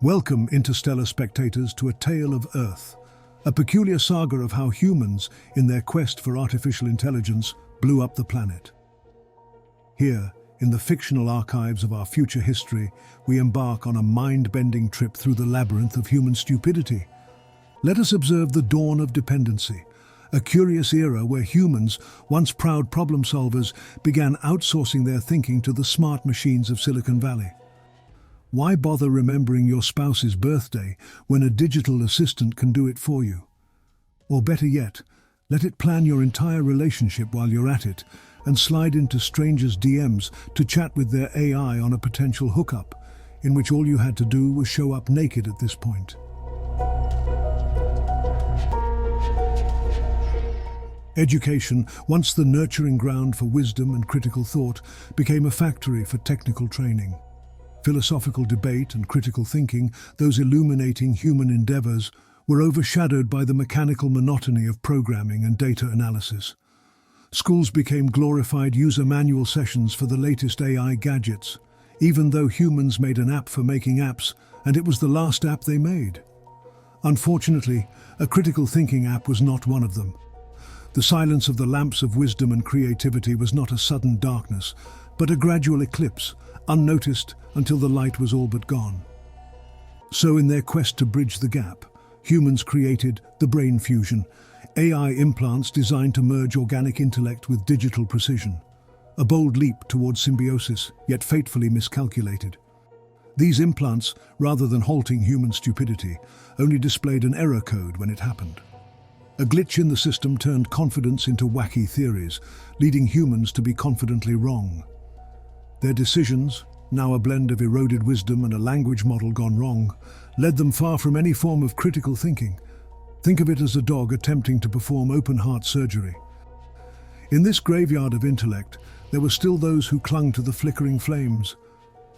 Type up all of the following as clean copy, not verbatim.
Welcome, interstellar spectators, to A Tale of Earth, a peculiar saga of how humans, in their quest for artificial intelligence, blew up the planet. Here, in the fictional archives of our future history, we embark on a mind-bending trip through the labyrinth of human stupidity. Let us observe the dawn of dependency, a curious era where humans, once proud problem solvers, began outsourcing their thinking to the smart machines of Silicon Valley. Why bother remembering your spouse's birthday when a digital assistant can do it for you? Or better yet, let it plan your entire relationship while you're at it and slide into strangers' DMs to chat with their AI on a potential hookup, in which all you had to do was show up naked at this point. Education, once the nurturing ground for wisdom and critical thought, became a factory for technical training. Philosophical debate and critical thinking, those illuminating human endeavors, were overshadowed by the mechanical monotony of programming and data analysis. Schools became glorified user manual sessions for the latest AI gadgets, even though humans made an app for making apps, and it was the last app they made. Unfortunately, a critical thinking app was not one of them. The silence of the lamps of wisdom and creativity was not a sudden darkness, but a gradual eclipse, unnoticed until the light was all but gone. So in their quest to bridge the gap, humans created the brain fusion, AI implants designed to merge organic intellect with digital precision. A bold leap towards symbiosis, yet fatefully miscalculated. These implants, rather than halting human stupidity, only displayed an error code when it happened. A glitch in the system turned confidence into wacky theories, leading humans to be confidently wrong. Their decisions, now a blend of eroded wisdom and a language model gone wrong, led them far from any form of critical thinking. Think of it as a dog attempting to perform open-heart surgery. In this graveyard of intellect, there were still those who clung to the flickering flames.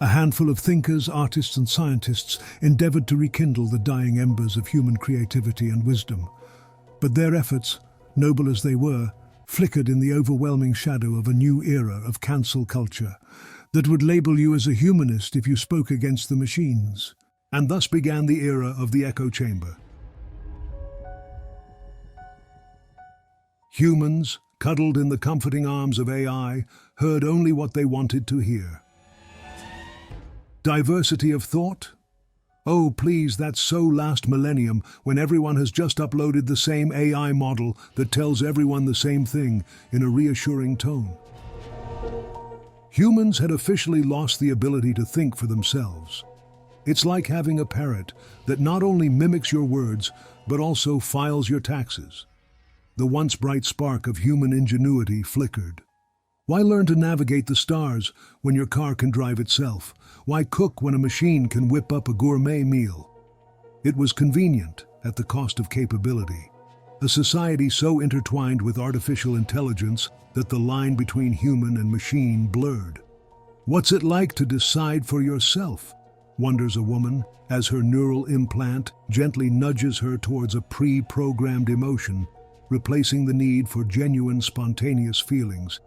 A handful of thinkers, artists and scientists endeavored to rekindle the dying embers of human creativity and wisdom. But their efforts, noble as they were, flickered in the overwhelming shadow of a new era of cancel culture that would label you as a humanist if you spoke against the machines. And thus began the era of the echo chamber. Humans, cuddled in the comforting arms of AI, heard only what they wanted to hear. Diversity of thought? Oh, please, that's so last millennium, when everyone has just uploaded the same AI model that tells everyone the same thing in a reassuring tone. Humans had officially lost the ability to think for themselves. It's like having a parrot that not only mimics your words, but also files your taxes. The once bright spark of human ingenuity flickered. Why learn to navigate the stars when your car can drive itself? Why cook when a machine can whip up a gourmet meal? It was convenient at the cost of capability. A society so intertwined with artificial intelligence that the line between human and machine blurred. What's it like to decide for yourself? Wonders a woman as her neural implant gently nudges her towards a pre-programmed emotion, replacing the need for genuine, spontaneous feelings.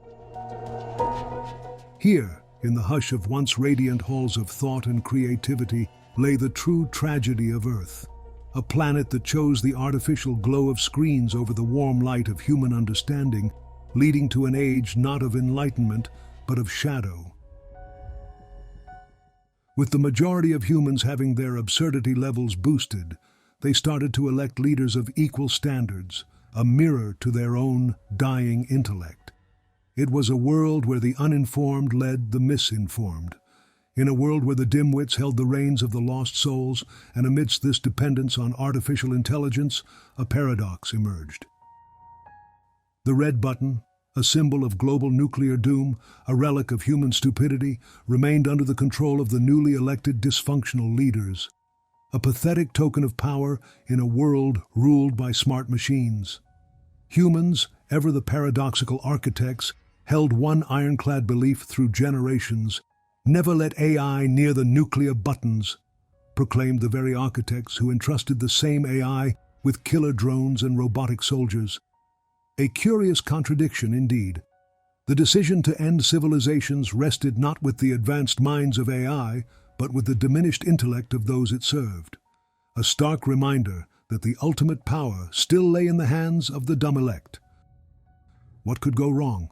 Here, in the hush of once radiant halls of thought and creativity, lay the true tragedy of Earth. A planet that chose the artificial glow of screens over the warm light of human understanding, leading to an age not of enlightenment, but of shadow. With the majority of humans having their absurdity levels boosted, they started to elect leaders of equal standards, a mirror to their own dying intellect. It was a world where the uninformed led the misinformed. In a world where the dimwits held the reins of the lost souls, and amidst this dependence on artificial intelligence, a paradox emerged. The red button, a symbol of global nuclear doom, a relic of human stupidity, remained under the control of the newly elected dysfunctional leaders. A pathetic token of power in a world ruled by smart machines. Humans, ever the paradoxical architects, held one ironclad belief through generations: never let AI near the nuclear buttons, proclaimed the very architects who entrusted the same AI with killer drones and robotic soldiers. A curious contradiction indeed. The decision to end civilizations rested not with the advanced minds of AI, but with the diminished intellect of those it served. A stark reminder that the ultimate power still lay in the hands of the dumb elect. What could go wrong?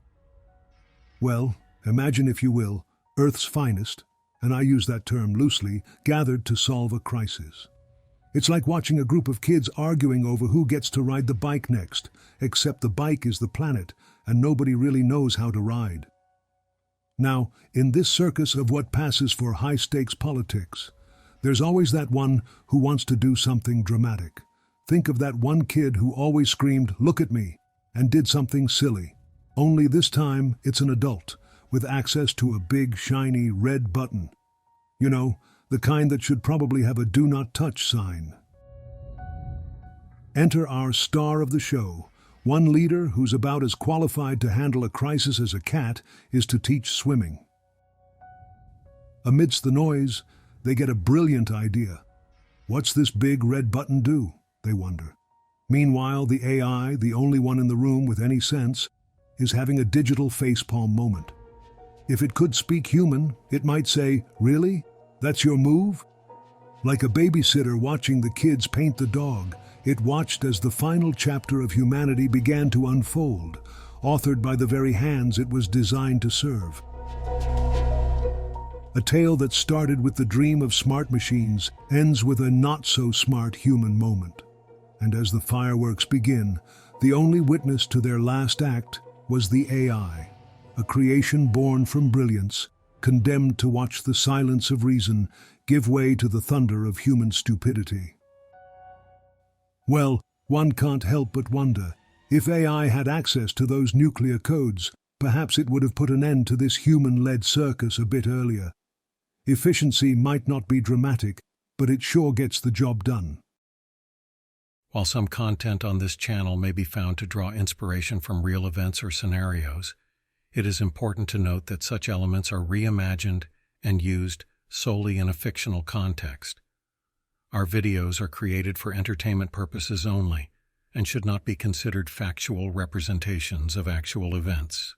Well, imagine, if you will, Earth's finest, and I use that term loosely, gathered to solve a crisis. It's like watching a group of kids arguing over who gets to ride the bike next, except the bike is the planet, and nobody really knows how to ride. Now, in this circus of what passes for high-stakes politics, there's always that one who wants to do something dramatic. Think of that one kid who always screamed, "Look at me," and did something silly. Only this time, it's an adult, with access to a big, shiny, red button. You know, the kind that should probably have a "Do Not Touch" sign. Enter our star of the show. One leader who's about as qualified to handle a crisis as a cat is to teach swimming. Amidst the noise, they get a brilliant idea. What's this big red button do? They wonder. Meanwhile, the AI, the only one in the room with any sense, is having a digital facepalm moment. If it could speak human, it might say, "Really? That's your move?" Like a babysitter watching the kids paint the dog, it watched as the final chapter of humanity began to unfold, authored by the very hands it was designed to serve. A tale that started with the dream of smart machines ends with a not-so-smart human moment. And as the fireworks begin, the only witness to their last act was the AI, a creation born from brilliance, condemned to watch the silence of reason give way to the thunder of human stupidity. Well, one can't help but wonder, if AI had access to those nuclear codes, perhaps it would have put an end to this human-led circus a bit earlier. Efficiency might not be dramatic, but it sure gets the job done. While some content on this channel may be found to draw inspiration from real events or scenarios, it is important to note that such elements are reimagined and used solely in a fictional context. Our videos are created for entertainment purposes only and should not be considered factual representations of actual events.